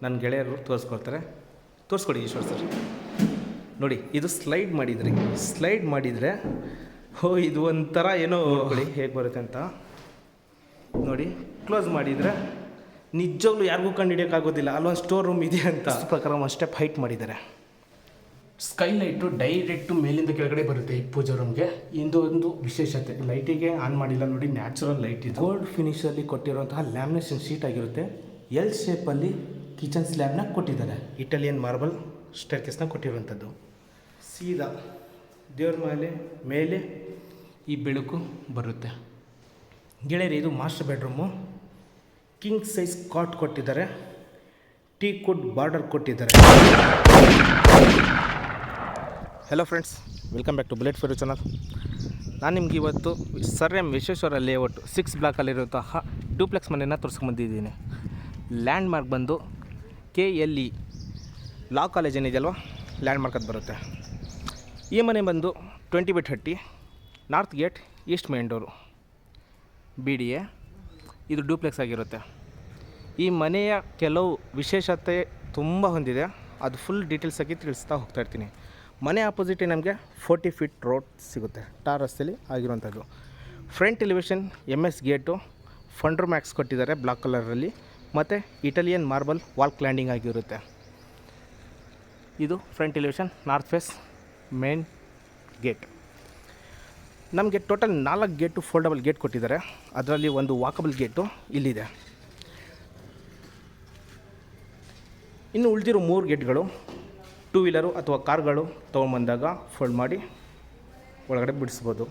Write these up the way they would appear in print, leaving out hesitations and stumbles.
ನನ್ನ ಗೆಳೆಯರು ತೋರಿಸ್ಕೊಡಿ ಈಶ್ವರ್ ಸರ್. ನೋಡಿ, ಇದು ಸ್ಲೈಡ್ ಮಾಡಿದರೆ ಇದು ಒಂಥರ ಏನೋ ನೋಡಿ ಹೇಗೆ ಬರುತ್ತೆ ಅಂತ ನೋಡಿ. ಕ್ಲೋಸ್ ಮಾಡಿದರೆ ನಿಜವಾಗ್ಲೂ ಯಾರಿಗೂ ಕಂಡು ಹಿಡಿಯೋಕ್ಕಾಗೋದಿಲ್ಲ, ಅಲ್ಲೊಂದು ಸ್ಟೋರ್ ರೂಮ್ ಇದೆ ಅಂತ. ಪ್ರಕಾರ ಒಂದು ಸ್ಟೆಪ್ ಹೈಟ್ ಮಾಡಿದ್ದಾರೆ. ಸ್ಕೈಲೈಟು ಡೈರೆಕ್ಟು ಮೇಲಿಂದ ಕೆಳಗಡೆ ಬರುತ್ತೆ ಈ ಪೂಜಾ ರೂಮ್ಗೆ. ಒಂದು ವಿಶೇಷತೆ, ಲೈಟಿಗೆ ಆನ್ ಮಾಡಿಲ್ಲ ನೋಡಿ, ನ್ಯಾಚುರಲ್ ಲೈಟ್ ಇದೆ. ಗೋಲ್ಡ್ ಫಿನಿಷಲ್ಲಿ ಕೊಟ್ಟಿರುವಂತಹ ಲ್ಯಾಮಿನೇಷನ್ ಶೀಟ್ ಆಗಿರುತ್ತೆ. ಎಲ್ ಶೇಪಲ್ಲಿ ಕಿಚನ್ ಸ್ಲ್ಯಾಬ್ನ ಕೊಟ್ಟಿದ್ದಾರೆ. ಇಟಾಲಿಯನ್ ಮಾರ್ಬಲ್ ಸ್ಟೇರ್ಕೇಸ್ನ ಕೊಟ್ಟಿರುವಂಥದ್ದು. ಸೀದಾ ದೇವ್ರ ಮೇಲೆ ಈ ಬೆಳಕು ಬರುತ್ತೆ. ಗೆಳೆಯರಿ, ಇದು master bedroom. King size cot ಕೊಟ್ಟಿದ್ದಾರೆ. ಟೀ ಕುಡ್ ಬಾರ್ಡರ್ ಕೊಟ್ಟಿದ್ದಾರೆ. Hello friends, welcome back to Bullet Fair channel. ನಾನು ನಿಮ್ಗೆ ಇವತ್ತು ಸರ್ ಎಂ ವಿಶ್ವೇಶ್ವರ ಲೇಔಟ್ 6 ಬ್ಲಾಕಲ್ಲಿರುವಂತಹ ಡೂಪ್ಲೆಕ್ಸ್ ಮನೆಯನ್ನು ತೋರಿಸ್ಕೊಂಬಂದಿದ್ದೀನಿ. ಲ್ಯಾಂಡ್ ಮಾರ್ಕ್ ಬಂದು KLE ಲಾ ಕಾಲೇಜ್ ಏನಿದೆಯಲ್ವ, ಲ್ಯಾಂಡ್ ಮಾರ್ಕ್ ಅದು ಬರುತ್ತೆ. ಈ ಮನೆ ಬಂದು 20/30 north gate, east main door, BDA. ಇದು ಡೂಪ್ಲೆಕ್ಸ್ ಆಗಿರುತ್ತೆ. ಈ ಮನೆಯ ಕೆಲವು ವಿಶೇಷತೆ ತುಂಬ ಹೊಂದಿದೆ, ಅದು ಫುಲ್ ಡೀಟೇಲ್ಸ್ ಆಗಿ ತಿಳಿಸ್ತಾ ಹೋಗ್ತಾ ಇರ್ತೀನಿ. ಮನೆ ಆಪೋಸಿಟೇ ನಮಗೆ 40 ಫೀಟ್ ರೋಡ್ ಸಿಗುತ್ತೆ, ಟಾರ್ ರಸ್ತೆಯಲ್ಲಿ ಆಗಿರುವಂಥದ್ದು. Front elevation MS gate, Fundermax ಕೊಟ್ಟಿದ್ದಾರೆ ಬ್ಲಾಕ್ ಕಲರಲ್ಲಿ, ಮತ್ತು ಇಟಾಲಿಯನ್ ಮಾರ್ಬಲ್ ವಾಲ್ ಕ್ಲ್ಯಾಂಡಿಂಗ್ ಆಗಿರುತ್ತೆ. ಇದು front elevation, north face main gate. ನಮಗೆ ಟೋಟಲ್ 4 ಗೇಟು ಫೋಲ್ಡಬಲ್ ಗೇಟ್ ಕೊಟ್ಟಿದ್ದಾರೆ. ಅದರಲ್ಲಿ ಒಂದು ವಾಕಬಲ್ ಗೇಟು ಇಲ್ಲಿದೆ. ಇನ್ನು ಉಳಿದಿರೋ 3 ಗೇಟ್ಗಳು 2 ವೀಲರು ಅಥವಾ ಕಾರ್ಗಳು ತೊಗೊಂಬಂದಾಗ ಫೋಲ್ಡ್ ಮಾಡಿ ಒಳಗಡೆ ಬಿಡಿಸ್ಬೋದು.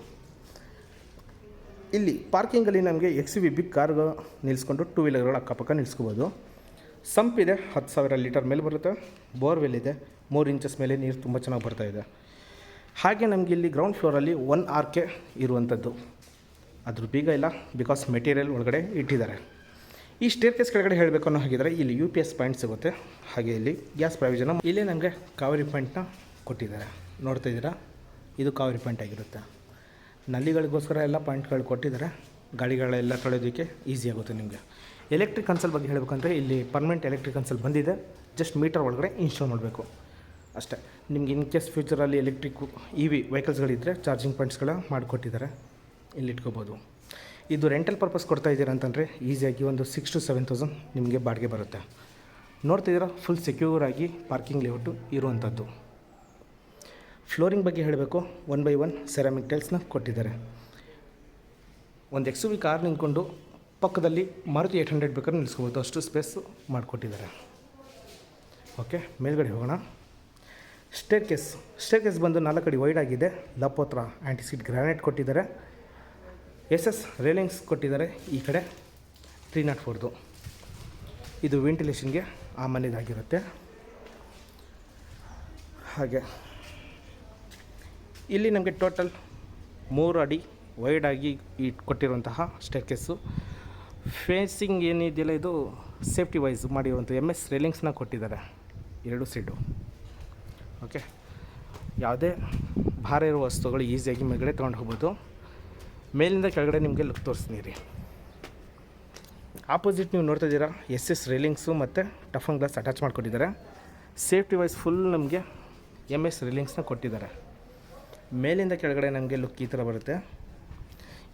ಇಲ್ಲಿ ಪಾರ್ಕಿಂಗಲ್ಲಿ ನಮಗೆ XUV ಬಿಗ್ ಕಾರ್ಗಳು ನಿಲ್ಲಿಸ್ಕೊಂಡು 2 ವೀಲರ್ಗಳು ಅಕ್ಕಪಕ್ಕ ನಿಲ್ಲಿಸ್ಕೋಬೋದು. ಸಂಪಿದೆ, 10,000 ಲೀಟರ್ ಮೇಲೆ ಬರುತ್ತೆ. ಬೋರ್ವೆಲ್ ಇದೆ, 3 ಇಂಚಸ್ ಮೇಲೆ ನೀರು ತುಂಬ ಚೆನ್ನಾಗಿ ಬರ್ತಾಯಿದೆ. ಹಾಗೆ ನಮಗೆ ಇಲ್ಲಿ ಗ್ರೌಂಡ್ ಫ್ಲೋರಲ್ಲಿ 1 RK ಇರುವಂಥದ್ದು. ಅದ್ರ ಬೀಗ ಇಲ್ಲ, ಬಿಕಾಸ್ ಮೆಟೀರಿಯಲ್ ಒಳಗಡೆ ಇಟ್ಟಿದ್ದಾರೆ. ಈ ಸ್ಟೇರ್ಕೇಸ್ ಕೆಳಗಡೆ ಹೇಳಬೇಕು ಅನ್ನೋ ಹಾಗಿದ್ರೆ ಇಲ್ಲಿ UPS ಪಾಯಿಂಟ್ ಸಿಗುತ್ತೆ. ಹಾಗೆ ಇಲ್ಲಿ ಗ್ಯಾಸ್ ಪ್ರಾವಿಷನ್, ಇಲ್ಲೇ ನಮಗೆ ಕಾವೇರಿ ಪಾಯಿಂಟ್ನ ಕೊಟ್ಟಿದ್ದಾರೆ. ನೋಡ್ತಾ ಇದ್ದೀರಾ, ಇದು ಕಾವೇರಿ ಪಾಯಿಂಟ್ ಆಗಿರುತ್ತೆ. ನಲ್ಲಿಗಳಿಗೋಸ್ಕರ ಎಲ್ಲ ಪಾಯಿಂಟ್ಗಳು ಕೊಟ್ಟಿದ್ದಾರೆ. ಗಾಡಿಗಳೆಲ್ಲ ತೊಳೆಯೋದಕ್ಕೆ ಈಸಿ ಆಗುತ್ತೆ ನಿಮಗೆ. ಎಲೆಕ್ಟ್ರಿಕ್ ಕನ್ಸಲ್ ಬಗ್ಗೆ ಹೇಳಬೇಕಂದ್ರೆ ಇಲ್ಲಿ ಪರ್ಮನೆಂಟ್ ಎಲೆಕ್ಟ್ರಿಕ್ ಕನ್ಸಲ್ ಬಂದಿದೆ. ಜಸ್ಟ್ ಮೀಟರ್ ಒಳಗಡೆ ಇನ್ಸ್ಟಾಲ್ ಮಾಡಬೇಕು ಅಷ್ಟೇ. ನಿಮ್ಗೆ ಇನ್ ಕೇಸ್ ಫ್ಯೂಚರಲ್ಲಿ ಎಲೆಕ್ಟ್ರಿಕ್ EV ವೆಹಿಕಲ್ಸ್ಗಳಿದ್ದರೆ ಚಾರ್ಜಿಂಗ್ ಪಾಯಿಂಟ್ಸ್ಗಳ ಮಾಡಿಕೊಟ್ಟಿದ್ದಾರೆ, ಇಲ್ಲಿ ಇಟ್ಕೋಬೋದು. ಇದು ರೆಂಟಲ್ ಪರ್ಪಸ್ ಕೊಡ್ತಾ ಇದ್ದೀರಾ ಅಂತಂದರೆ ಈಸಿಯಾಗಿ ಒಂದು 6,000 to 7,000 ನಿಮಗೆ ಬಾಡಿಗೆ ಬರುತ್ತೆ. ನೋಡ್ತಿದ್ದೀರಾ, ಫುಲ್ ಸೆಕ್ಯೂರ್ ಆಗಿ ಪಾರ್ಕಿಂಗ್ ಲೇಔಟು ಇರುವಂಥದ್ದು. ಫ್ಲೋರಿಂಗ್ ಬಗ್ಗೆ ಹೇಳಬೇಕು, 1/1 ಸೆರಾಮಿಕ್ ಟೈಲ್ಸ್ನ ಕೊಟ್ಟಿದ್ದಾರೆ. ಒಂದು XUV ಕಾರ್ ನಿಂತ್ಕೊಂಡು ಪಕ್ಕದಲ್ಲಿ ಮಾರುತಿ 800 ಬೇಕಾದ್ರೆ ನಿಲ್ಲಿಸ್ಕೋಬೋದು, ಅಷ್ಟು ಸ್ಪೇಸು ಮಾಡಿಕೊಟ್ಟಿದ್ದಾರೆ. ಓಕೆ, ಮೇಲ್ಗಡೆ ಹೋಗೋಣ. ಸ್ಟೇರ್ಕೇಸ್ ಬಂದು 4 ಅಡಿ ವೈಡ್ ಆಗಿದೆ. ಲಪೋತ್ರ ಆ್ಯಂಟಿಸಿಡ್ ಗ್ರಾನೈಟ್ ಕೊಟ್ಟಿದ್ದಾರೆ. SS ರೇಲಿಂಗ್ಸ್ ಕೊಟ್ಟಿದ್ದಾರೆ. ಈ ಕಡೆ 304ದು ಇದು ವೆಂಟಿಲೇಷನ್ಗೆ ಆ ಮನೆಯದಾಗಿರುತ್ತೆ. ಹಾಗೆ ಇಲ್ಲಿ ನಮಗೆ ಟೋಟಲ್ 3 ಅಡಿ ವೈಡಾಗಿ ಕೊಟ್ಟಿರುವಂತಹ ಸ್ಟೇರ್ಕೇಸು. ಫೇಸಿಂಗ್ ಏನಿದೆಯಲ್ಲ, ಇದು ಸೇಫ್ಟಿ ವೈಸ್ ಮಾಡಿರುವಂಥ MS ರೇಲಿಂಗ್ಸ್ನ ಕೊಟ್ಟಿದ್ದಾರೆ 2 ಸೈಡು. ಓಕೆ, ಯಾವುದೇ ಭಾರ ಇರುವ ವಸ್ತುಗಳು ಈಸಿಯಾಗಿ ಮೇಲ್ಗಡೆ ತೊಗೊಂಡು ಹೋಗ್ಬೋದು. ಮೇಲಿಂದ ಕೆಳಗಡೆ ನಿಮಗೆ ಲುಕ್ ತೋರಿಸ್ತೀನಿ. ಆಪೋಸಿಟ್ ನೀವು ನೋಡ್ತಾ ಇದ್ದೀರಾ, SS ರೇಲಿಂಗ್ಸು ಮತ್ತು ಟಫನ್ ಗ್ಲಾಸ್ ಅಟ್ಯಾಚ್ ಮಾಡಿಕೊಟ್ಟಿದ್ದಾರೆ. ಸೇಫ್ಟಿ ವೈಸ್ ಫುಲ್ ನಮಗೆ MS ರೇಲಿಂಗ್ಸ್ನ ಕೊಟ್ಟಿದ್ದಾರೆ. ಮೇಲಿಂದ ಕೆಳಗಡೆ ನಮಗೆ ಲುಕ್ ಈ ಥರ ಬರುತ್ತೆ.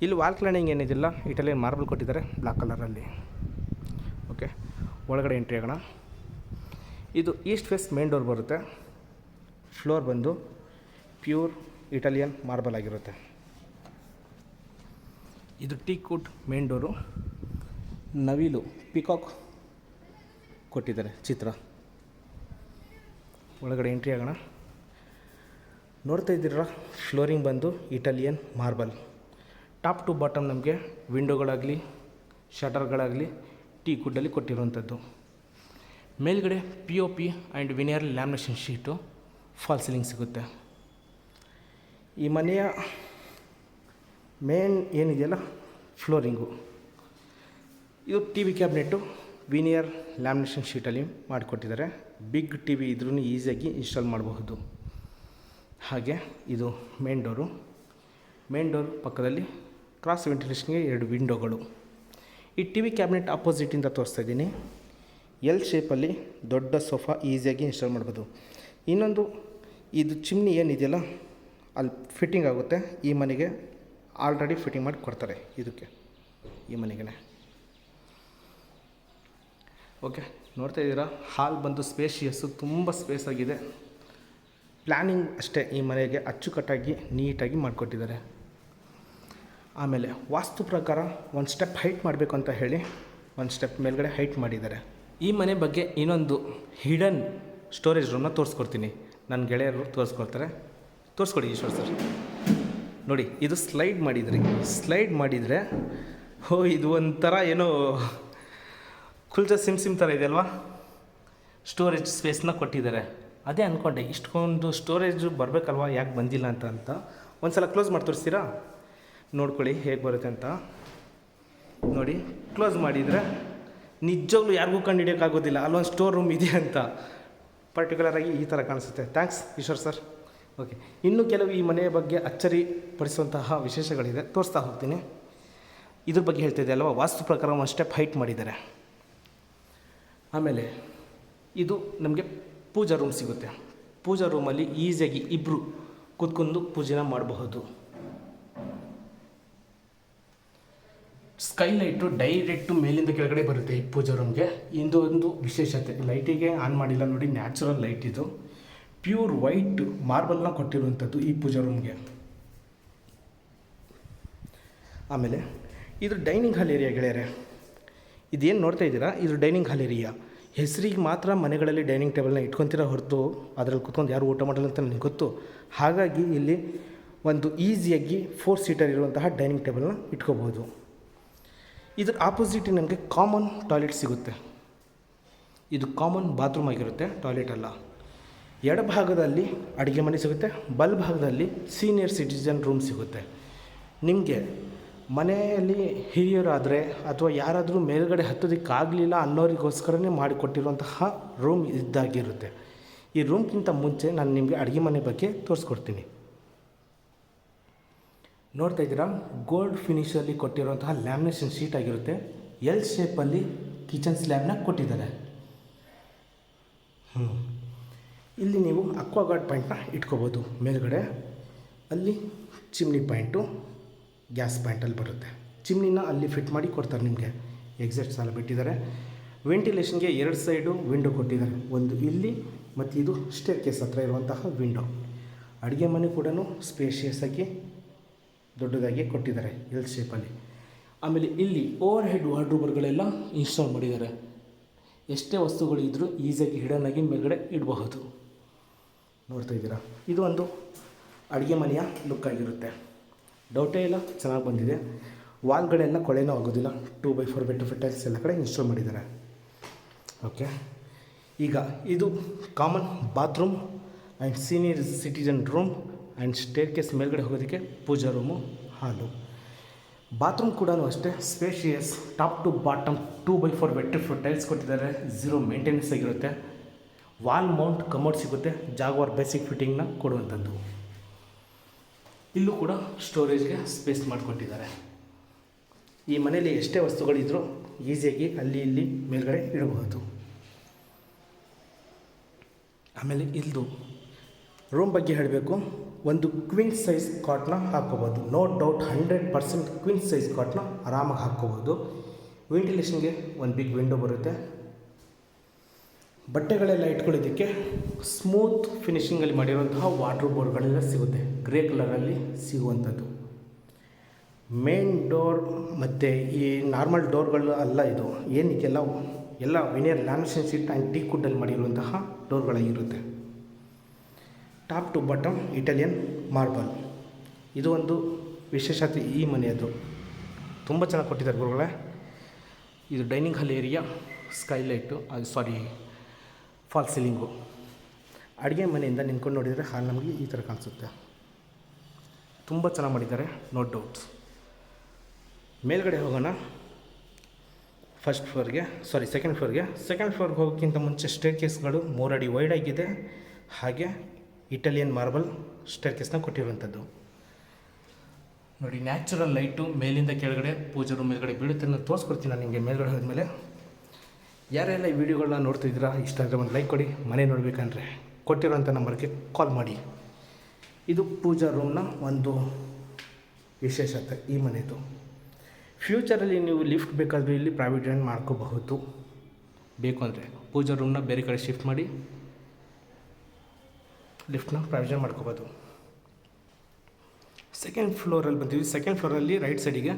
ಇಲ್ಲಿ ವಾಲ್ ಕ್ಲೈನಿಂಗ್ ಏನಿದಿಲ್ಲ, ಇಟಾಲಿಯನ್ ಮಾರ್ಬಲ್ ಕೊಟ್ಟಿದ್ದಾರೆ ಬ್ಲಾಕ್ ಕಲರಲ್ಲಿ. ಓಕೆ, ಒಳಗಡೆ ಎಂಟ್ರಿ ಆಗೋಣ. ಇದು ಈಸ್ಟ್ ಫೇಸ್ ಮೇನ್ ಡೋರ್ ಬರುತ್ತೆ. ಫ್ಲೋರ್ ಬಂದು ಪ್ಯೂರ್ ಇಟಾಲಿಯನ್ ಮಾರ್ಬಲ್ ಆಗಿರುತ್ತೆ. ಇದು ಟೀ ಕುಡ್ ಮೇನ್ ಡೋರು. ನವಿಲು ಪಿಕಾಕ್ ಕೊಟ್ಟಿದ್ದಾರೆ ಚಿತ್ರ. ಒಳಗಡೆ ಎಂಟ್ರಿ ಆಗೋಣ. ನೋಡ್ತಾ ಇದ್ದೀರಾ, ಫ್ಲೋರಿಂಗ್ ಬಂದು Italian marble. Top to bottom ನಮಗೆ ವಿಂಡೋಗಳಾಗಲಿ ಶಟರ್ಗಳಾಗಲಿ ಟೀ ಕುಡ್ಡಲ್ಲಿ ಕೊಟ್ಟಿರುವಂಥದ್ದು. ಮೇಲ್ಗಡೆ POP and veneer lamination sheet, fall ceiling ಸಿಗುತ್ತೆ. ಈ ಮನೆಯ ಮೇನ್ ಏನಿದೆಯಲ್ಲ ಫ್ಲೋರಿಂಗು, ಇದು TV ಕ್ಯಾಬಿನೆಟ್ಟು ವಿನಿಯರ್ ಲ್ಯಾಮಿನೇಷನ್ ಶೀಟಲ್ಲಿ ಮಾಡಿಕೊಟ್ಟಿದ್ದಾರೆ. ಬಿಗ್ TV ಇದ್ರೂ ಈಸಿಯಾಗಿ ಇನ್ಸ್ಟಾಲ್ ಮಾಡಬಹುದು. ಹಾಗೆ ಇದು ಮೇನ್ ಡೋರು. ಮೇನ್ ಡೋರ್ ಪಕ್ಕದಲ್ಲಿ ಕ್ರಾಸ್ ವೆಂಟಿಲೇಷನ್ಗೆ 2 ವಿಂಡೋಗಳು. ಈ TV ಕ್ಯಾಬಿನೆಟ್ ಅಪೋಸಿಟಿಂದ ತೋರಿಸ್ತಾ ಇದ್ದೀನಿ. ಎಲ್ ಶೇಪಲ್ಲಿ ದೊಡ್ಡ ಸೋಫಾ ಈಸಿಯಾಗಿ ಇನ್ಸ್ಟಾಲ್ ಮಾಡ್ಬೋದು. ಇನ್ನೊಂದು ಇದು ಚಿಮ್ನಿ ಏನಿದೆಯಲ್ಲ ಅಲ್ಲಿ ಫಿಟ್ಟಿಂಗ್ ಆಗುತ್ತೆ. ಈ ಮನೆಗೆ ಆಲ್ರೆಡಿ ಫಿಟ್ಟಿಂಗ್ ಮಾಡಿ ಕೊಡ್ತಾರೆ ಇದಕ್ಕೆ, ಈ ಮನೆಗೆ. ಓಕೆ, ನೋಡ್ತಾ ಇದ್ದೀರಾ, ಹಾಲ್ ಬಂದು ಸ್ಪೇಷಿಯಸ್ಸು, ತುಂಬ ಸ್ಪೇಸ್ ಆಗಿದೆ. ಪ್ಲ್ಯಾನಿಂಗ್ ಅಷ್ಟೇ, ಈ ಮನೆಗೆ ಅಚ್ಚುಕಟ್ಟಾಗಿ ನೀಟಾಗಿ ಮಾಡಿಕೊಟ್ಟಿದ್ದಾರೆ. ಆಮೇಲೆ ವಾಸ್ತು ಪ್ರಕಾರ ಒಂದು ಸ್ಟೆಪ್ ಹೈಟ್ ಮಾಡಬೇಕು ಅಂತ ಹೇಳಿ ಒಂದು ಸ್ಟೆಪ್ ಮೇಲ್ಗಡೆ ಹೈಟ್ ಮಾಡಿದ್ದಾರೆ. ಈ ಮನೆ ಬಗ್ಗೆ ಇನ್ನೊಂದು ಹಿಡನ್ ಸ್ಟೋರೇಜ್ ರೂಮ್ನ ತೋರಿಸ್ಕೊಡ್ತೀನಿ. ನನ್ನ ಗೆಳೆಯರು ತೋರಿಸ್ಕೊಡಿ ಈಶ್ವರ್ ಸರ್. ನೋಡಿ, ಇದು ಸ್ಲೈಡ್ ಮಾಡಿದರೆ ಇದು ಒಂಥರ ಏನೋ ಕುಲ್ಚ ಸಿಮ್ ಥರ ಇದೆ ಅಲ್ವಾ, ಸ್ಟೋರೇಜ್ ಸ್ಪೇಸ್ನ ಕೊಟ್ಟಿದ್ದಾರೆ. ಅದೇ ಅಂದ್ಕೊಂಡೆ, ಇಷ್ಟೊಂದು ಸ್ಟೋರೇಜು ಬರಬೇಕಲ್ವಾ, ಯಾಕೆ ಬಂದಿಲ್ಲ ಅಂತ ಒಂದು ಸಲ ಕ್ಲೋಸ್ ಮಾಡಿ ತೋರಿಸ್ತೀರಾ? ನೋಡ್ಕೊಳ್ಳಿ ಹೇಗೆ ಬರುತ್ತೆ ಅಂತ. ನೋಡಿ, ಕ್ಲೋಸ್ ಮಾಡಿದರೆ ನಿಜವಾಗ್ಲೂ ಯಾರಿಗೂ ಕಂಡು ಹಿಡಿಯೋಕ್ಕಾಗೋದಿಲ್ಲ ಅಲ್ಲೊಂದು ಸ್ಟೋರ್ ರೂಮ್ ಇದೆ ಅಂತ. ಪರ್ಟಿಕ್ಯುಲರಾಗಿ ಈ ಥರ ಕಾಣಿಸುತ್ತೆ. Thanks Eshwar sir. ಓಕೆ, ಇನ್ನೂ ಕೆಲವು ಈ ಮನೆಯ ಬಗ್ಗೆ ಅಚ್ಚರಿ ಪಡಿಸುವಂತಹ ವಿಶೇಷಗಳಿದೆ, ತೋರಿಸ್ತಾ ಹೋಗ್ತೀನಿ. ಇದ್ರ ಬಗ್ಗೆ ಹೇಳ್ತಿದ್ದೆ ಅಲ್ವಾ, ವಾಸ್ತು ಪ್ರಕಾರ ಒಂದು ಸ್ಟೆಪ್ ಹೈಟ್ ಮಾಡಿದ್ದಾರೆ. ಆಮೇಲೆ ಇದು ನಮಗೆ ಪೂಜಾ ರೂಮ್ ಸಿಗುತ್ತೆ. ಪೂಜಾ ರೂಮಲ್ಲಿ ಈಸಿಯಾಗಿ ಇಬ್ಬರು ಕೂತ್ಕೊಂಡು ಪೂಜೆನ ಮಾಡಬಹುದು. ಸ್ಕೈಲೈಟು ಡೈರೆಕ್ಟು ಮೇಲಿಂದ ಕೆಳಗಡೆ ಬರುತ್ತೆ ಈ ಪೂಜಾ ರೂಮ್ಗೆ. ಇದು ಒಂದು ವಿಶೇಷತೆ. ಲೈಟಿಗೆ ಆನ್ ಮಾಡಿಲ್ಲ ನೋಡಿ, ನ್ಯಾಚುರಲ್ ಲೈಟ್ ಇದು. ಪ್ಯೂರ್ ವೈಟ್ ಮಾರ್ಬಲ್ನ ಕೊಟ್ಟಿರುವಂಥದ್ದು ಈ ಪೂಜಾ ರೂಮ್ಗೆ. ಆಮೇಲೆ ಇದು ಡೈನಿಂಗ್ ಹಾಲ್ ಏರಿಯಾ ಗೆಳೆಯರೆ. ಇದೇನು ನೋಡ್ತಾ ಇದ್ದೀರಾ, ಇದು ಡೈನಿಂಗ್ ಹಾಲ್ ಏರಿಯಾ. ಹೆಸರಿಗೆ ಮಾತ್ರ ಮನೆಗಳಲ್ಲಿ ಡೈನಿಂಗ್ ಟೇಬಲ್ನ ಇಟ್ಕೊತೀರಾ ಹೊರತು ಅದರಲ್ಲಿ ಕೂತ್ಕೊಂಡು ಯಾರು ಊಟ ಮಾಡಲ್ಲ ಅಂತ ನನಗೆ ಗೊತ್ತು. ಹಾಗಾಗಿ ಇಲ್ಲಿ ಒಂದು ಈಸಿಯಾಗಿ 4 ಸೀಟರ್ ಇರುವಂತಹ ಡೈನಿಂಗ್ ಟೇಬಲ್ನ ಇಟ್ಕೋಬೋದು. ಇದ್ರ ಆಪೋಸಿಟ್ ನಮಗೆ ಕಾಮನ್ ಟಾಯ್ಲೆಟ್ ಸಿಗುತ್ತೆ. ಇದು ಕಾಮನ್ ಬಾತ್ರೂಮ್ ಆಗಿರುತ್ತೆ, ಟಾಯ್ಲೆಟ್ ಅಲ್ಲ. ಎಡಭಾಗದಲ್ಲಿ ಅಡುಗೆ ಮನೆ ಸಿಗುತ್ತೆ, ಬಲಭಾಗದಲ್ಲಿ ಸೀನಿಯರ್ ಸಿಟಿಜನ್ ರೂಮ್ ಸಿಗುತ್ತೆ. ನಿಮಗೆ ಮನೆಯಲ್ಲಿ ಹಿರಿಯರಾದರೆ ಅಥವಾ ಯಾರಾದರೂ ಮೇಲ್ಗಡೆ ಹತ್ತೋದಕ್ಕಾಗಲಿಲ್ಲ ಅನ್ನೋರಿಗೋಸ್ಕರನೇ ಮಾಡಿಕೊಟ್ಟಿರುವಂತಹ ರೂಮ್ ಇದ್ದಾಗಿರುತ್ತೆ. ಈ ರೂಮ್ಗಿಂತ ಮುಂಚೆ ನಾನು ನಿಮಗೆ ಅಡುಗೆ ಮನೆ ಬಗ್ಗೆ ತೋರಿಸ್ಕೊಡ್ತೀನಿ. ನೋಡ್ತಾ ಇದ್ದೀರಾ, ಗೋಲ್ಡ್ ಫಿನಿಷಲ್ಲಿ ಕೊಟ್ಟಿರುವಂತಹ ಲ್ಯಾಮಿನೇಷನ್ ಶೀಟ್ ಆಗಿರುತ್ತೆ. ಎಲ್ ಶೇಪಲ್ಲಿ ಕಿಚನ್ ಸ್ಲ್ಯಾಬ್ನ ಕೊಟ್ಟಿದ್ದಾರೆ. ಇಲ್ಲಿ ನೀವು ಅಕ್ವಾಗಾರ್ಡ್ ಪಾಯಿಂಟ್ನ ಇಟ್ಕೋಬೋದು ಮೇಲ್ಗಡೆ. ಅಲ್ಲಿ ಚಿಮ್ನಿ ಪಾಯಿಂಟು ಗ್ಯಾಸ್ ಪಾಯಿಂಟಲ್ಲಿ ಬರುತ್ತೆ. ಚಿಮ್ನಿನ ಅಲ್ಲಿ ಫಿಟ್ ಮಾಡಿ ಕೊಡ್ತಾರೆ ನಿಮಗೆ. ಎಕ್ಸಾಕ್ಟ್ ಸಾಲ ಬಿಟ್ಟಿದ್ದಾರೆ. ವೆಂಟಿಲೇಷನ್ಗೆ 2 ಸೈಡು ವಿಂಡೋ ಕೊಟ್ಟಿದ್ದಾರೆ, ಒಂದು ಇಲ್ಲಿ ಮತ್ತು ಇದು ಸ್ಟೇರ್ ಕೇಸ್ ಹತ್ರ ಇರುವಂತಹ ವಿಂಡೋ. ಅಡುಗೆ ಮನೆ ಕೂಡ ಸ್ಪೇಷಿಯಸ್ ಆಗಿ ದೊಡ್ಡದಾಗಿ ಕೊಟ್ಟಿದ್ದಾರೆ ಎಲ್ ಶೇಪಲ್ಲಿ. ಆಮೇಲೆ ಇಲ್ಲಿ ಓವರ್ ಹೆಡ್ ವಾರ್ಡ್ರೋಬ್ಗಳೆಲ್ಲ ಇನ್ಸ್ಟಾಲ್ ಮಾಡಿದ್ದಾರೆ. ಎಷ್ಟೇ ವಸ್ತುಗಳು ಇದ್ದರೂ ಈಸಿಯಾಗಿ ಹಿಡನ್ ಆಗಿ ಮೇಲ್ಗಡೆ ಇಡಬಹುದು. ನೋಡ್ತಾ ಇದ್ದೀರಾ, ಇದು ಒಂದು ಅಡುಗೆ ಮನೆಯ ಲುಕ್ ಆಗಿರುತ್ತೆ. ಡೌಟೇ ಇಲ್ಲ, ಚೆನ್ನಾಗಿ ಬಂದಿದೆ. ವಾಲ್ಗಳೆಲ್ಲ ಕೊಳೆನೂ ಆಗೋದಿಲ್ಲ. 2x4 ಬೆಡ್ ಟೈಲ್ಸ್ ಎಲ್ಲ ಕಡೆ ಇನ್ಸ್ಟಾಲ್ ಮಾಡಿದ್ದಾರೆ. ಓಕೆ, ಈಗ ಇದು common bathroom and senior citizen room and staircase ಮೇಲ್ಗಡೆ ಹೋಗೋದಕ್ಕೆ ಪೂಜಾ ರೂಮು, ಹಾಲು. ಬಾತ್ರೂಮ್ ಕೂಡ ಅಷ್ಟೇ spacious, top to bottom 2x4 bed tiles ಕೊಟ್ಟಿದ್ದಾರೆ. 0 ಮೇಂಟೆನೆನ್ಸ್ ಆಗಿರುತ್ತೆ. ವಾಲ್ ಮೌಂಟ್ ಕಮೋಡ್ ಸಿಗುತ್ತೆ, ಜಾಗ್ವಾರ್ ಬೇಸಿಕ್ ಫಿಟ್ಟಿಂಗ್ನ ಕೊಡುವಂಥದ್ದು. ಇಲ್ಲೂ ಕೂಡ ಸ್ಟೋರೇಜ್ಗೆ ಸ್ಪೇಸ್ ಮಾಡಿಕೊಟ್ಟಿದ್ದಾರೆ. ಈ ಮನೆಯಲ್ಲಿ ಎಷ್ಟೇ ವಸ್ತುಗಳಿದ್ರೂ ಈಸಿಯಾಗಿ ಅಲ್ಲಿ ಇಲ್ಲಿ ಮೇಲ್ಗಡೆ ಇಡಬಹುದು. ಆಮೇಲೆ ಇಲ್ಲದು ರೂಮ್ ಬಗ್ಗೆ ಹೇಳಬೇಕು, ಒಂದು ಕ್ವೀನ್ ಸೈಜ್ ಕಾಟ್ನ ಹಾಕ್ಕೋಬೋದು. ನೋ ಡೌಟ್ 100% ಕ್ವೀನ್ ಸೈಜ್ ಕಾಟ್ನ ಆರಾಮಾಗಿ ಹಾಕ್ಕೋಬೋದು. ವೆಂಟಿಲೇಷನ್ಗೆ ಒಂದು ಬಿಗ್ ವಿಂಡೋ ಬರುತ್ತೆ. ಬಟ್ಟೆಗಳೆಲ್ಲ ಇಟ್ಕೊಳ್ಳೋದಕ್ಕೆ ಸ್ಮೂತ್ ಫಿನಿಷಿಂಗಲ್ಲಿ ಮಾಡಿರುವಂತಹ ವಾರ್ಡ್ರೋಬ್ಗಳೆಲ್ಲ ಸಿಗುತ್ತೆ, ಗ್ರೇ ಕಲರಲ್ಲಿ ಸಿಗುವಂಥದ್ದು. ಮೇನ್ ಡೋರ್ ಮತ್ತು ಈ ನಾರ್ಮಲ್ ಡೋರ್ಗಳು ಅಲ್ಲ, ಇದು ಏನಕ್ಕೆಲ್ಲ ಎಲ್ಲ ವಿನಿಯರ್ ಲ್ಯಾಮಿನೇಷನ್ ಶೀಟ್ ಆ್ಯಂಡ್ ಟೀ ಕುಡ್ಡಲ್ಲಿ ಮಾಡಿರುವಂತಹ ಡೋರ್ಗಳಾಗಿರುತ್ತೆ. Top to bottom Italian marble. ಇದು ಒಂದು ವಿಶೇಷತೆ ಈ ಮನೆಯದು. ತುಂಬ ಚೆನ್ನಾಗಿ ಕೊಟ್ಟಿದ್ದಾರೆ ಗುರುಗಳೇ. ಇದು dining hall area, skylight, false ceiling. ಅಡುಗೆ ಮನೆಯಿಂದ ನಿಂತ್ಕೊಂಡು ನೋಡಿದರೆ ಹಾಲ್ ನಮಗೆ ಈ ಥರ ಕಾಣಿಸುತ್ತೆ. ತುಂಬ ಚೆನ್ನಾಗಿ ಮಾಡಿದ್ದಾರೆ, ನೋ ಡೌಟ್ಸ್. ಮೇಲ್ಗಡೆ ಹೋಗೋಣ. ಸೆಕೆಂಡ್ ಫ್ಲೋರ್ಗೆ ಹೋಗೋಕ್ಕಿಂತ ಮುಂಚೆ ಸ್ಟೇರ್ ಕೇಸ್ಗಳು 3 ಅಡಿ ವೈಡ್ ಆಗಿದೆ. ಹಾಗೆ ಇಟಾಲಿಯನ್ ಮಾರ್ಬಲ್ ಸ್ಟೇರ್ ಕೇಸ್ನ ಕೊಟ್ಟಿರುವಂಥದ್ದು. ನೋಡಿ, ನ್ಯಾಚುರಲ್ ಲೈಟು ಮೇಲಿಂದ ಕೆಳಗಡೆ ಪೂಜಾ ರೂಮ್ ಮೇಲ್ಗಡೆ ಬೀಳುತ್ತೆ. ನಾನು ತೋರಿಸ್ಕೊಡ್ತೀನಿ ನಾನು ನಿಮಗೆ ಮೇಲ್ಗಡೆ ಹೋದ್ಮೇಲೆ. ಯಾರೆಲ್ಲ ಈ ವಿಡಿಯೋಗಳನ್ನ ನೋಡ್ತಿದ್ದೀರಾ, ಇಷ್ಟ ಆದರೆ ಒಂದು ಲೈಕ್ ಕೊಡಿ. ಮನೆ ನೋಡಬೇಕಂದ್ರೆ ಕೊಟ್ಟಿರೋಂಥ ನಂಬರ್ಗೆ ಕಾಲ್ ಮಾಡಿ. ಇದು ಪೂಜಾ ರೂಮ್ನ ಒಂದು ವಿಶೇಷತೆ ಈ ಮನೆಯದು. ಫ್ಯೂಚರಲ್ಲಿ ನೀವು ಲಿಫ್ಟ್ ಬೇಕಾದರೂ ಇಲ್ಲಿ ಪ್ರಾವಿಡೆಂಟ್ ಮಾಡ್ಕೋಬಹುದು. ಬೇಕು ಅಂದರೆ ಪೂಜಾ ರೂಮ್ನ ಬೇರೆ ಕಡೆ ಶಿಫ್ಟ್ ಮಾಡಿ ಲಿಫ್ಟ್ನ ಪ್ರಾವಿಷನ್ ಮಾಡ್ಕೋಬೋದು. ಸೆಕೆಂಡ್ ಫ್ಲೋರಲ್ಲಿ ಬಂತೀವಿ. ಸೆಕೆಂಡ್ ಫ್ಲೋರಲ್ಲಿ ರೈಟ್ ಸೈಡಿಗೆ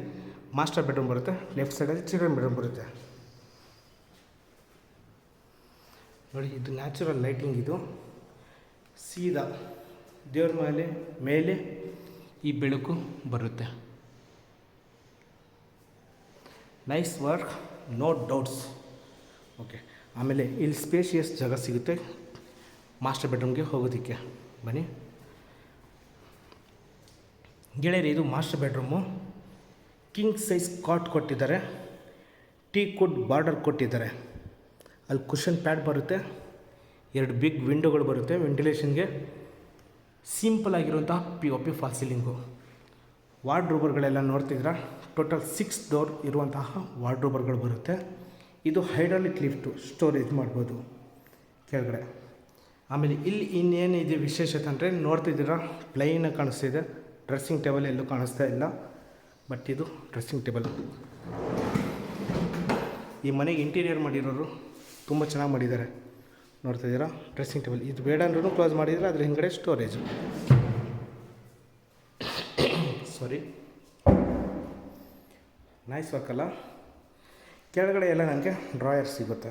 ಮಾಸ್ಟರ್ ಬೆಡ್ರೂಮ್ ಬರುತ್ತೆ, ಲೆಫ್ಟ್ ಸೈಡಲ್ಲಿ ಚಿಲ್ಡ್ರನ್ ಬೆಡ್ರೂಮ್ ಬರುತ್ತೆ. ನೋಡಿ, ಇದು ನ್ಯಾಚುರಲ್ ಲೈಟಿಂಗ್. ಇದು ಸೀದಾ ದೇವ್ರ ಮೇಲೆ ಈ ಬೆಳಕು ಬರುತ್ತೆ. Nice work, no doubts. Okay, ಆಮೇಲೆ ಇಲ್ಲಿ ಸ್ಪೇಷಿಯಸ್ ಜಾಗ ಸಿಗುತ್ತೆ ಮಾಸ್ಟರ್ ಬೆಡ್ರೂಮ್ಗೆ ಹೋಗೋದಕ್ಕೆ. ಬನ್ನಿ ಗೆಳೆಯರಿ, ಇದು master bedroom. King size cot ಕೊಟ್ಟಿದ್ದಾರೆ, ಟೀ ಕುಡ್ ಬಾರ್ಡರ್ ಕೊಟ್ಟಿದ್ದಾರೆ. ಅಲ್ಲಿ ಕುಷನ್ ಪ್ಯಾಡ್ ಬರುತ್ತೆ, 2 ಬಿಗ್ ವಿಂಡೋಗಳು ಬರುತ್ತೆ ವೆಂಟಿಲೇಷನ್ಗೆ. ಸಿಂಪಲ್ ಆಗಿರುವಂತಹ POP ಫಾಲ್ ಸೀಲಿಂಗು. ವಾರ್ಡ್ರೋಬರ್ಗಳೆಲ್ಲ ನೋಡ್ತಿದ್ದೀರಾ, ಟೋಟಲ್ 6 ಡೋರ್ ಇರುವಂತಹ ವಾರ್ಡ್ರೋಬರ್ಗಳು ಬರುತ್ತೆ. ಇದು ಹೈಡ್ರಾಲಿಕ್ ಲಿಫ್ಟು, ಸ್ಟೋರೇಜ್ ಮಾಡ್ಬೋದು ಕೆಳಗಡೆ. ಆಮೇಲೆ ಇಲ್ಲಿ ಇನ್ನೇನಿದೆ ವಿಶೇಷತೆ ಅಂದರೆ, ನೋಡ್ತಿದ್ದೀರಾ ಪ್ಲೈನಾಗಿ ಕಾಣಿಸ್ತಿದೆ. ಡ್ರೆಸ್ಸಿಂಗ್ ಟೇಬಲ್ ಎಲ್ಲೂ ಕಾಣಿಸ್ತಾ ಇಲ್ಲ, ಬಟ್ ಇದು ಡ್ರೆಸ್ಸಿಂಗ್ ಟೇಬಲ್. ಈ ಮನೆಗೆ ಇಂಟೀರಿಯರ್ ಮಾಡಿರೋರು ತುಂಬ ಚೆನ್ನಾಗಿ ಮಾಡಿದ್ದಾರೆ. ನೋಡ್ತಿದ್ದೀರಾ ಡ್ರೆಸ್ಸಿಂಗ್ ಟೇಬಲ್. ಇದು ಬೇಡ ಅಂದ್ರೂ ಕ್ಲೋಸ್ ಮಾಡಿದರೆ ಅದ್ರ ಹಿಂಗಡೆ ಸ್ಟೋರೇಜು. ಸಾರಿ, ನೈಸ್ ವರ್ಕ್ ಅಲ್ಲ. ಕೆಳಗಡೆ ಎಲ್ಲ ನನಗೆ ಡ್ರಾಯರ್ ಸಿಗುತ್ತೆ.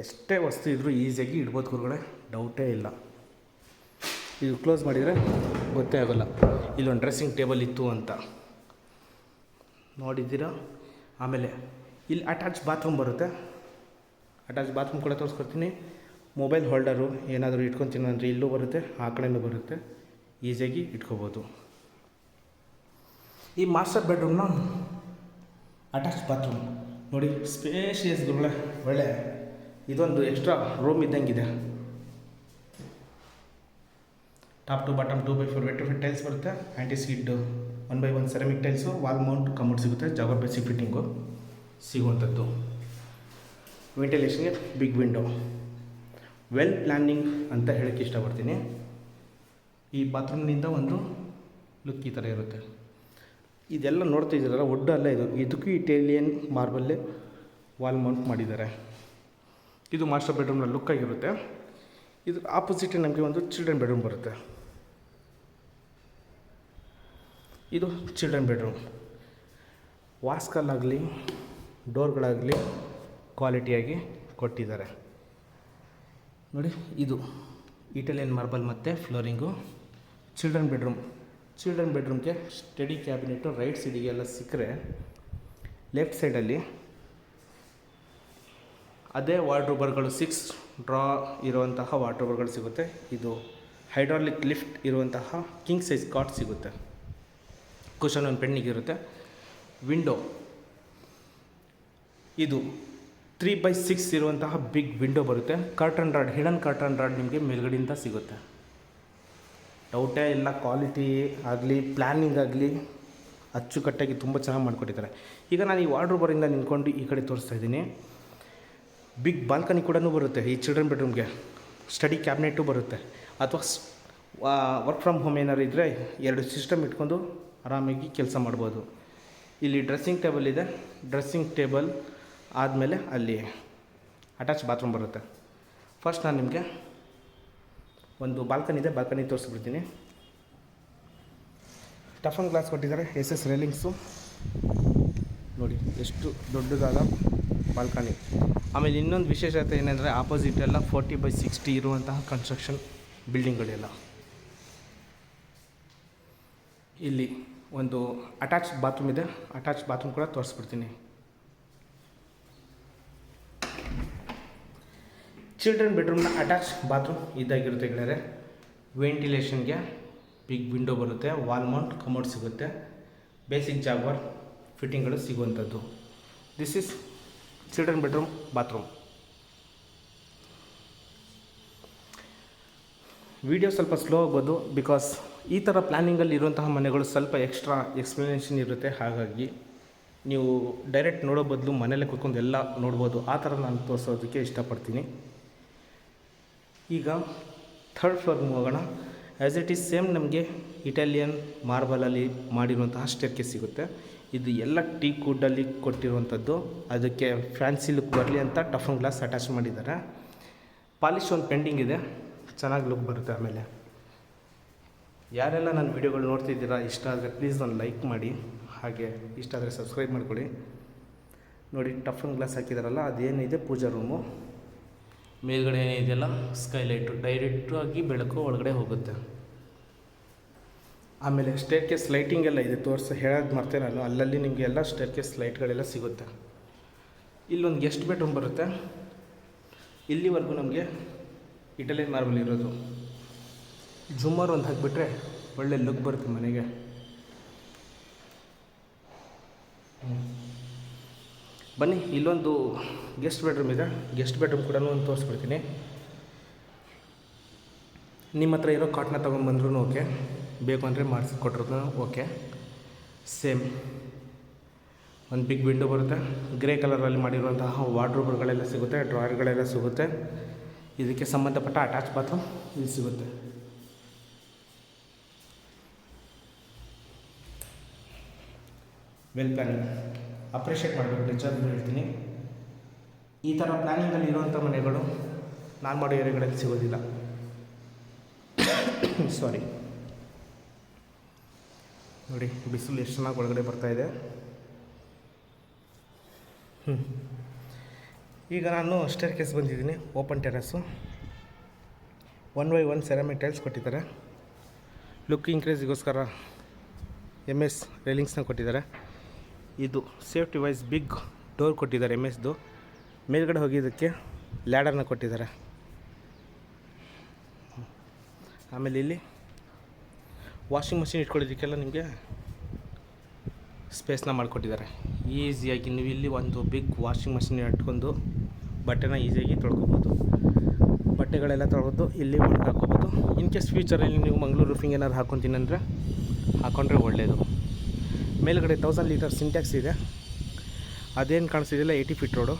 ಎಷ್ಟೇ ವಸ್ತು ಇದ್ದರೂ ಈಸಿಯಾಗಿ ಇಡ್ಬೋದು ಹೊರಗಡೆ, ಡೌಟೇ ಇಲ್ಲ. ಇದು ಕ್ಲೋಸ್ ಮಾಡಿದರೆ ಗೊತ್ತೇ ಆಗೋಲ್ಲ ಇಲ್ಲೊಂದು ಡ್ರೆಸ್ಸಿಂಗ್ ಟೇಬಲ್ ಇತ್ತು ಅಂತ. ನೋಡಿದ್ದೀರಾ. ಆಮೇಲೆ ಇಲ್ಲಿ ಅಟ್ಯಾಚ್ ಬಾತ್ರೂಮ್ ಬರುತ್ತೆ. ಅಟ್ಯಾಚ್ ಬಾತ್ರೂಮ್ ಕೂಡ ತೋರಿಸ್ಕೊಡ್ತೀನಿ. ಮೊಬೈಲ್ ಹೋಲ್ಡರು ಏನಾದರೂ ಇಟ್ಕೊತೀನಿ ಅಂದರೆ ಇಲ್ಲೂ ಬರುತ್ತೆ, ಆ ಕಡೆಯೂ ಬರುತ್ತೆ, ಈಸಿಯಾಗಿ ಇಟ್ಕೋಬೋದು. ಈ ಮಾಸ್ಟರ್ ಬೆಡ್ರೂಮ್ನ ಅಟ್ಯಾಚ್ ಬಾತ್ರೂಮ್ ನೋಡಿ, ಸ್ಪೇಷಿಯಸ್ಗಳೇ ಒಳ್ಳೆ. ಇದೊಂದು ಎಕ್ಸ್ಟ್ರಾ ರೂಮ್ ಇದ್ದಂಗಿದೆ. Top to bottom 2x4 vitrified tiles ಬರುತ್ತೆ. Anti skid 1x1 ceramic tiles. Wall mount commode ಸಿಗುತ್ತೆ, ಜಾಗರ್ ಬೇಸಿಕ್ ಫಿಟ್ಟಿಂಗು ಸಿಗುವಂಥದ್ದು. ವೆಂಟಿಲೇಷನ್ಗೆ ಬಿಗ್ ವಿಂಡೋ. ವೆಲ್ ಪ್ಲ್ಯಾನಿಂಗ್ ಅಂತ ಹೇಳೋಕ್ಕೆ ಇಷ್ಟಪಡ್ತೀನಿ. ಈ ಬಾತ್ರೂಮ್ನಿಂದ ಒಂದು ಲುಕ್ ಈ ಥರ ಇರುತ್ತೆ. ಇದೆಲ್ಲ ನೋಡ್ತಿದ್ದೀರಲ್ಲ, ವುಡ್ ಅಲ್ಲ ಇದು. ಇದಕ್ಕೂ ಇಟಾಲಿಯನ್ ಮಾರ್ಬಲ್ಲೇ ವಾಲ್ ಮೌಂಟ್ ಮಾಡಿದ್ದಾರೆ. ಇದು ಮಾಸ್ಟರ್ ಬೆಡ್ರೂಮ್ನ ಲುಕ್ ಆಗಿರುತ್ತೆ. ಇದು ಆಪೋಸಿಟ್ ನಮಗೆ ಒಂದು ಚಿಲ್ಡ್ರನ್ ಬೆಡ್ರೂಮ್ ಬರುತ್ತೆ. ಇದು ಚಿಲ್ಡ್ರನ್ ಬೆಡ್ರೂಮ್. ವಾಸ್ಕಲ್ಲಾಗಲಿ ಡೋರ್ಗಳಾಗಲಿ ಕ್ವಾಲಿಟಿಯಾಗಿ ಕೊಟ್ಟಿದ್ದಾರೆ. ನೋಡಿ, ಇದು ಇಟಾಲಿಯನ್ ಮಾರ್ಬಲ್ ಮತ್ತು ಫ್ಲೋರಿಂಗು. ಚಿಲ್ಡ್ರನ್ ಬೆಡ್ರೂಮ್ಗೆ ಸ್ಟಡಿ ಕ್ಯಾಬಿನೆಟು ರೈಟ್ ಸೈಡಿಗೆ ಎಲ್ಲ ಸಿಕ್ಕರೆ, ಲೆಫ್ಟ್ ಸೈಡಲ್ಲಿ ಅದೇ ವಾರ್ಡ್ರೋಬರ್ಗಳು 6 ಡ್ರಾ ಇರುವಂತಹ ವಾರ್ಡ್ರೋಬರ್ಗಳು ಸಿಗುತ್ತೆ. ಇದು ಹೈಡ್ರಾಲಿಕ್ ಲಿಫ್ಟ್ ಇರುವಂತಹ ಕಿಂಗ್ ಸೈಜ್ ಕಾಟ್ ಸಿಗುತ್ತೆ. ಕುಷನ್ ಒಂದು ಪೆನ್ನಿಗಿರುತ್ತೆ. ವಿಂಡೋ ಇದು 3x6 ಇರುವಂತಹ ಬಿಗ್ ವಿಂಡೋ ಬರುತ್ತೆ. Curtain rod, hidden curtain rod ನಿಮಗೆ ಮೇಲ್ಗಡೆಯಿಂದ ಸಿಗುತ್ತೆ. ಡೌಟೇ ಇಲ್ಲ, ಕ್ವಾಲಿಟಿ ಆಗಲಿ ಪ್ಲ್ಯಾನಿಂಗ್ ಆಗಲಿ ಅಚ್ಚುಕಟ್ಟಾಗಿ ತುಂಬ ಚೆನ್ನಾಗಿ ಮಾಡಿಕೊಟ್ಟಿದ್ದಾರೆ. ಈಗ ನಾನು ಈ ವಾರ್ಡ್ರೋಬರಿಂದ ನಿಂತ್ಕೊಂಡು ಈ ಕಡೆ ತೋರಿಸ್ತಾ ಇದ್ದೀನಿ. ಬಿಗ್ ಬಾಲ್ಕನಿ ಕೂಡ ಬರುತ್ತೆ ಈ ಚಿಲ್ಡ್ರನ್ ಬೆಡ್ರೂಮ್ಗೆ. ಸ್ಟಡಿ ಕ್ಯಾಬಿನೆಟು ಬರುತ್ತೆ. ಅಥವಾ ವರ್ಕ್ ಫ್ರಮ್ ಹೋಮ್ ಏನಾದ್ರು ಇದ್ದರೆ 2 ಸಿಸ್ಟಮ್ ಇಟ್ಕೊಂಡು ಆರಾಮಾಗಿ ಕೆಲಸ ಮಾಡ್ಬೋದು. ಇಲ್ಲಿ ಡ್ರೆಸ್ಸಿಂಗ್ ಟೇಬಲ್ ಇದೆ. ಡ್ರೆಸ್ಸಿಂಗ್ ಟೇಬಲ್ ಆದಮೇಲೆ ಅಲ್ಲಿ ಅಟ್ಯಾಚ್ ಬಾತ್ರೂಮ್ ಬರುತ್ತೆ. ಫಸ್ಟ್ ನಾನು ನಿಮಗೆ ಒಂದು ಬಾಲ್ಕನಿ ಇದೆ, ಬಾಲ್ಕನಿ ತೋರಿಸ್ಬಿಡ್ತೀನಿ. ಟಫನ್ ಗ್ಲಾಸ್ ಕೊಟ್ಟಿದ್ದಾರೆ, SS ರೇಲಿಂಗ್ಸು ನೋಡಿ, ಎಷ್ಟು ದೊಡ್ಡದಾದ ಬಾಲ್ಕನಿ. ಆಮೇಲೆ ಇನ್ನೊಂದು ವಿಶೇಷತೆ ಏನಂದರೆ, ಆಪೋಸಿಟ್ ಎಲ್ಲ 40x60 ಇರುವಂತಹ ಕನ್ಸ್ಟ್ರಕ್ಷನ್ ಬಿಲ್ಡಿಂಗ್ಗಳೆಲ್ಲ. ಇಲ್ಲಿ ಒಂದು ಅಟ್ಯಾಚ್ ಬಾತ್ರೂಮ್ ಇದೆ. ಅಟ್ಯಾಚ್ ಬಾತ್ರೂಮ್ ಕೂಡ ತೋರಿಸ್ಬಿಡ್ತೀನಿ. ಚಿಲ್ಡ್ರನ್ ಬೆಡ್ರೂಮ್ನ ಅಟ್ಯಾಚ್ ಬಾತ್ರೂಮ್ ಇದಾಗಿರುತ್ತೆ ಗೆಳೆಯರೆ. ವೆಂಟಿಲೇಷನ್ಗೆ ಬಿಗ್ ವಿಂಡೋ ಬರುತ್ತೆ, ವಾಲ್ ಮೌಂಟ್ ಕಮೋಡ್ ಸಿಗುತ್ತೆ, ಬೇಸಿಕ್ ಜಾಗ್ವಾರ್ ಫಿಟ್ಟಿಂಗ್ಗಳು ಸಿಗುವಂಥದ್ದು. This is children bedroom bathroom. Video ಸ್ವಲ್ಪ ಸ್ಲೋ ಆಗ್ಬೋದು, ಬಿಕಾಸ್ ಈ ಥರ ಪ್ಲ್ಯಾನಿಂಗಲ್ಲಿ ಇರುವಂತಹ ಮನೆಗಳು ಸ್ವಲ್ಪ ಎಕ್ಸ್ಟ್ರಾ ಎಕ್ಸ್ಪ್ಲನೇಷನ್ ಇರುತ್ತೆ. ಹಾಗಾಗಿ ನೀವು ಡೈರೆಕ್ಟ್ ನೋಡೋ ಬದಲು ಮನೇಲೆ ಕೂತ್ಕೊಂಡು ಎಲ್ಲ ನೋಡ್ಬೋದು. ಆ ಥರ ನಾನು ತೋರಿಸೋದಕ್ಕೆ ಇಷ್ಟಪಡ್ತೀನಿ. ಈಗ ಥರ್ಡ್ ಫ್ಲೋರ್ಗೆ ಹೋಗೋಣ. ಆ್ಯಸ್ ಇಟ್ ಈಸ್ ಸೇಮ್ ನಮಗೆ ಇಟಾಲಿಯನ್ ಮಾರ್ಬಲಲ್ಲಿ ಮಾಡಿರುವಂತಹ ಸ್ಟೇರ್ಕೇಸ್ ಸಿಗುತ್ತೆ. ಇದು ಎಲ್ಲ ಟೀಕ್ ವುಡ್ಡಲ್ಲಿ ಕೊಟ್ಟಿರುವಂಥದ್ದು. ಅದಕ್ಕೆ ಫ್ಯಾನ್ಸಿ ಲುಕ್ ಬರಲಿ ಅಂತ ಟಫನ್ ಗ್ಲಾಸ್ ಅಟ್ಯಾಚ್ ಮಾಡಿದ್ದಾರೆ. ಪಾಲಿಶ್ ಒಂದು ಪೆಂಡಿಂಗ್ ಇದೆ, ಚೆನ್ನಾಗಿ ಲುಕ್ ಬರುತ್ತೆ. ಆಮೇಲೆ ಯಾರೆಲ್ಲ ನನ್ನ ವೀಡಿಯೋಗಳು ನೋಡ್ತಿದ್ದೀರಾ, ಇಷ್ಟ ಆದರೆ ಪ್ಲೀಸ್ ಒಂದು ಲೈಕ್ ಮಾಡಿ, ಹಾಗೆ ಇಷ್ಟ ಆದರೆ ಸಬ್ಸ್ಕ್ರೈಬ್ ಮಾಡ್ಕೊಳ್ಳಿ. ನೋಡಿ ಟಫನ್ ಗ್ಲಾಸ್ ಹಾಕಿದಾರಲ್ಲ, ಅದೇನಿದೆ ಪೂಜಾ ರೂಮು. ಮೇಲ್ಗಡೆ ಏನಿದೆಯಲ್ಲ ಸ್ಕೈಲೈಟು, ಡೈರೆಕ್ಟು ಆಗಿ ಬೆಳಕು ಒಳಗಡೆ ಹೋಗುತ್ತೆ. ಆಮೇಲೆ ಸ್ಟೇರ್ಕೇಸ್ ಲೈಟಿಂಗ್ ಎಲ್ಲ ಇದೆ, ಹೇಳೋದು ಮರ್ತೇ ನಾನು. ಅಲ್ಲಲ್ಲಿ ನಿಮಗೆ ಎಲ್ಲ ಸ್ಟೇರ್ಕೇಸ್ ಲೈಟ್ಗಳೆಲ್ಲ ಸಿಗುತ್ತೆ. ಇಲ್ಲೊಂದು ಗೆಸ್ಟ್ ಬೆಡ್ರೂಮ್ ಬರುತ್ತೆ. ಇಲ್ಲಿವರೆಗೂ ನಮಗೆ ಇಟಾಲಿಯನ್ ಮಾರ್ಬಲ್ ಇರೋದು. ಜುಮ್ಮರ್ ಒಂದು ಹಾಕಿಬಿಟ್ರೆ ಒಳ್ಳೆ ಲುಕ್ ಬರುತ್ತೆ ಮನೆಗೆ. ಬನ್ನಿ, ಇಲ್ಲೊಂದು ಗೆಸ್ಟ್ ಬೆಡ್ರೂಮ್ ಇದೆ. ಗೆಸ್ಟ್ ಬೆಡ್ರೂಮ್ ಕೂಡ ಒಂದು ತೋರಿಸ್ಬಿಡ್ತೀನಿ. ನಿಮ್ಮ ಹತ್ರ ಇರೋ ಕಾಟ್ನ ತೊಗೊಂಡ್ಬಂದ್ರೂ ಓಕೆ, ಬೇಕು ಅಂದರೆ ಮಾಡಿಸ್ಕೊಟ್ರು ಓಕೆ. ಸೇಮ್ ಒಂದು ಬಿಗ್ ವಿಂಡೋ ಬರುತ್ತೆ. ಗ್ರೇ ಕಲರಲ್ಲಿ ಮಾಡಿರುವಂತಹ ವಾರ್ಡ್ರೋಬ್ಗಳೆಲ್ಲ ಸಿಗುತ್ತೆ, ಡ್ರಾಯರ್ಗಳೆಲ್ಲ ಸಿಗುತ್ತೆ. ಇದಕ್ಕೆ ಸಂಬಂಧಪಟ್ಟ ಅಟ್ಯಾಚ್ ಬಾತ್ರೂಮ್ ಇಲ್ಲಿ ಸಿಗುತ್ತೆ. ವೆಲ್ ಪ್ಲ್ಯಾನಿಂಗ್, ಅಪ್ರಿಷಿಯೇಟ್ ಮಾಡಬೇಕು, ನಿಜವಾಗ್ಲೂ ಹೇಳ್ತೀನಿ. ಈ ಥರ ಪ್ಲ್ಯಾನಿಂಗಲ್ಲಿ ಇರುವಂಥ ಮನೆಗಳು ನಾನು ಮಾಡೋ ಏರಿಯಾಗಳಲ್ಲಿ ಸಿಗೋದಿಲ್ಲ. ಸಾರಿ. ನೋಡಿ ಬಿಸಿಲು ಎಷ್ಟು ಚೆನ್ನಾಗಿ ಒಳಗಡೆ ಬರ್ತಾಯಿದೆ. ಈಗ ನಾನು ಸ್ಟೇರ್ಕೇಸ್ ಬಂದಿದ್ದೀನಿ. Open terrace, 1x1 ceramic tiles ಕೊಟ್ಟಿದ್ದಾರೆ. ಲುಕ್ ಇನ್ಕ್ರೀಸ್ಗೋಸ್ಕರ MS ರೈಲಿಂಗ್ಸ್ನ ಕೊಟ್ಟಿದ್ದಾರೆ. ಇದು ಸೇಫ್ಟಿ ವೈಸ್ ಬಿಗ್ ಡೋರ್ ಕೊಟ್ಟಿದ್ದಾರೆ MSದು. ಮೇಲ್ಗಡೆ ಹೋಗಿದ್ದಕ್ಕೆ ಲ್ಯಾಡರ್ನ ಕೊಟ್ಟಿದ್ದಾರೆ. ಆಮೇಲೆ ಇಲ್ಲಿ ವಾಷಿಂಗ್ ಮಷಿನ್ ಇಟ್ಕೊಳ್ಳೋದಕ್ಕೆಲ್ಲ ನಿಮಗೆ ಸ್ಪೇಸ್ನ ಮಾಡಿಕೊಟ್ಟಿದ್ದಾರೆ. ಈಸಿಯಾಗಿ ನೀವು ಇಲ್ಲಿ ಒಂದು ಬಿಗ್ ವಾಷಿಂಗ್ ಮಷಿನ್ ಇಟ್ಕೊಂಡು ಬಟ್ಟೆನ ಈಸಿಯಾಗಿ ತೊಳ್ಕೊಬೋದು. ಬಟ್ಟೆಗಳೆಲ್ಲ ತೊಳೆದು ಇಲ್ಲಿ ಒಣಗಿ ಹಾಕ್ಕೋಬೋದು. ಇನ್ ಕೇಸ್ ಫ್ಯೂಚರಲ್ಲಿ ನೀವು ಮಂಗಳೂರು ರೂಫಿಂಗ್ ಏನಾದ್ರು ಹಾಕ್ಕೊತೀನಿ ಅಂದರೆ ಹಾಕ್ಕೊಂಡ್ರೆ ಒಳ್ಳೆಯದು. ಮೇಲ್ಗಡೆ 1000 ಲೀಟರ್ ಸಿಂಟ್ಯಾಕ್ಸ್ ಇದೆ. ಅದೇನು ಕಾಣಿಸ್ತಿದೆಯಲ್ಲ 80 ಫೀಟ್ ರೋಡು,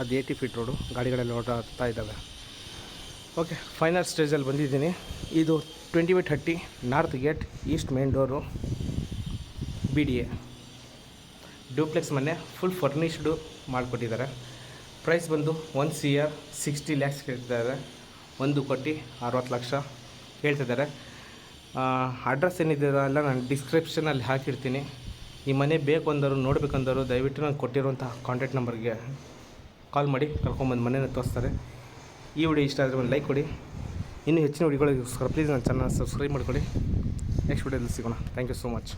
ಅದು 80 ಫೀಟ್ ರೋಡು. ಗಾಡಿಗಳೆಲ್ಲ ಓಡಾಡ್ತಾ ಇದ್ದಾವೆ. ಓಕೆ, ಫೈನಲ್ ಸ್ಟೇಜಲ್ಲಿ ಬಂದಿದ್ದೀನಿ. ಇದು 20/30 north gate, east main door, BDA duplex ಮನೆ. ಫುಲ್ ಫರ್ನಿಷ್ಡು ಮಾಡಿಕೊಟ್ಟಿದ್ದಾರೆ. ಪ್ರೈಸ್ ಬಂದು 1 CR 60 lakhs ಕೇಳ್ತಿದ್ದಾರೆ. 1,60 ಲಕ್ಷ ಹೇಳ್ತಿದ್ದಾರೆ. ಅಡ್ರೆಸ್ ಏನಿದೆ ಎಲ್ಲ ನಾನು ಡಿಸ್ಕ್ರಿಪ್ಷನಲ್ಲಿ ಹಾಕಿರ್ತೀನಿ. ಈ ಮನೆ ಬೇಕು ಅಂದರು, ನೋಡಬೇಕಂದರು ದಯವಿಟ್ಟು ನಾನು ಕೊಟ್ಟಿರುವಂಥ ಕಾಂಟ್ಯಾಕ್ಟ್ ನಂಬರ್ಗೆ ಕಾಲ್ ಮಾಡಿ ಕರ್ಕೊಂಬಂದು ಮನೇನ ತೋರಿಸ್ತಾರೆ. ಈ ವಿಡಿಯೋ ಇಷ್ಟ ಆದರೆ ಒಂದು ಲೈಕ್ ಕೊಡಿ. ಇನ್ನೂ ಹೆಚ್ಚಿನ ವಿಡಿಯೋಗಳಿಗೋಸ್ಕರ ಪ್ಲೀಸ್ ನನ್ನ ಚಾನಲ್ ಸಬ್ಸ್ಕ್ರೈಬ್ ಮಾಡ್ಕೊಳ್ಳಿ. ನೆಕ್ಸ್ಟ್ ವಿಡಿಯೋದಲ್ಲಿ ಸಿಗೋಣ. Thank you so much.